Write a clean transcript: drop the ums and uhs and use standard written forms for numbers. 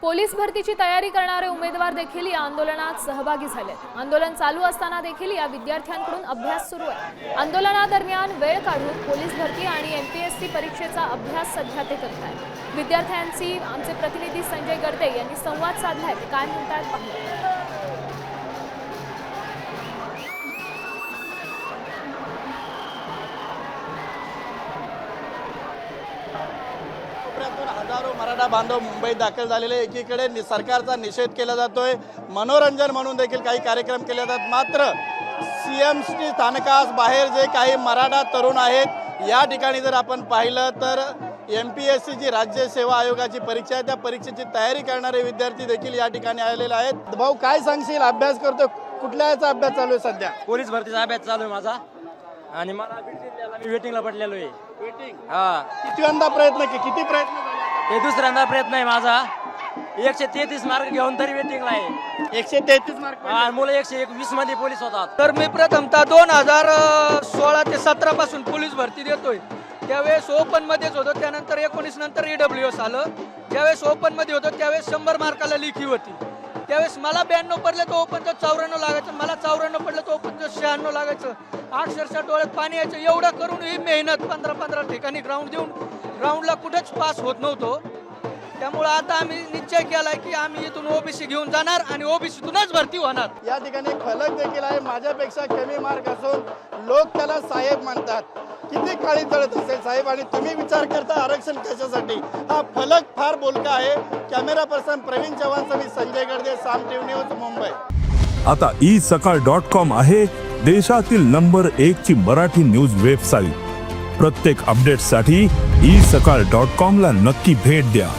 Police भरतीची तयारी करणारे उमेदवार देखील या आंदोलनात सहभागी झाले। आंदोलन चालू असताना देखील या विद्यार्थ्यांकडून अभ्यास सुरू आहे। आंदोलनादरम्यान वेळ काढून पोलीस भरती आणि एमपीएससी परीक्षेचा अभ्यास सध्या ते करत आहेत। विद्यार्थ्यांशी आमचे प्रतिनिधी संजय गर्दे यांनी संवाद साधलाय। ते काय म्हणतात पाहूया। हजारो मराठा बांधव मुंबईत दाखल झालेले। एकीकडे सरकारचा निषेध केला जातोय, मनोरंजन म्हणून देखील काही कार्यक्रम केले जातात। मात्र सीएमसी स्थानकास बाहेर जे काही मराठा तरुण आहेत, या ठिकाणी जर आपण पाहिलं तर एमपीएससी जी राज्य सेवा आयोगाची परीक्षा आहे, त्या परीक्षेची तयारी करणारे विद्यार्थी देखील या ठिकाणी आलेले आहेत। भाऊ, काय सांगशील? अभ्यास करतो, कुठल्या याचा अभ्यास चालू आहे सध्या? पोलीस भरतीचा अभ्यास चालू आहे माझा आणि मला मी वेटिंगला पडलेलो आहे। वेटिंग? हा, किती प्रयत्न किती प्रयत्न झाले? हे दुसऱ्यांदा प्रयत्न आहे माझा। 133 मार्क घेऊन तरी वेटिंगला आहे। 133 मार्क? हा, मुलं 120 मध्ये पोलीस होतात। तर मी प्रथमतः 2016 ते 17 पासून पोलीस भरती देतोय। त्यावेळेस ओपन मध्येच होतो, त्यानंतर 19 नंतर EWS आलं। ज्यावेळेस ओपन मध्ये होतो त्यावेळेस 100 मार्काला लेखी होती। त्यावेळेस मला 92 पडलं तर ओपनचं 94 लागायचं, मला 94 पडलं तर ओपनचं 96 लागायचं। अक्षरशः डोळ्यात पाणी यायचं। एवढं करून ही मेहनत 15 ठिकाणी ग्राउंड देऊन ग्राउंडला कुठेच पास होत नव्हतो। त्यामुळे आता आम्ही निश्चय केलाय की आम्ही इथून ओबीसी घेऊन जाणार आणि ओबीसीतूनच भरती होणार। या ठिकाणी फलक देखील आहे, माझ्यापेक्षा कमी मार्क असून लोक त्याला साहेब म्हणतात। किती काळी तळत असेल साहेब, आणि तुम्ही विचार करता आरक्षण कशासाठी? हा फलक फार बोलका आहे। कॅमेरा पर्सन प्रवीण चव्हाणसह मी संजय गर्दे, साम टीव्ही न्यूज, मुंबई। आता isakal.com आहे देशातील नंबर 1 ची मराठी न्यूज वेबसाईट। प्रत्येक अपडेटसाठी isakal.com ला नक्की भेट द्या।